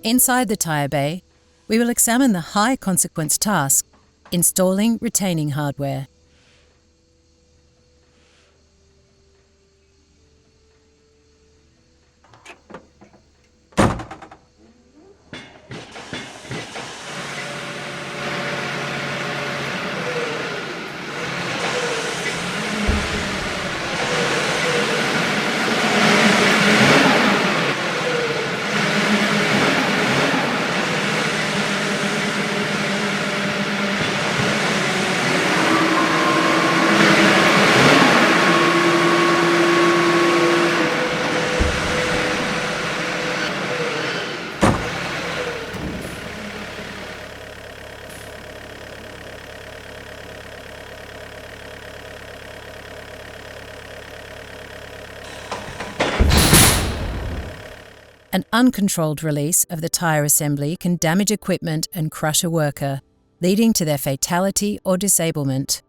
Inside the tyre bay, we will examine the high-consequence task, installing retaining hardware. An uncontrolled release of the tyre assembly can damage equipment and crush a worker, leading to their fatality or disablement.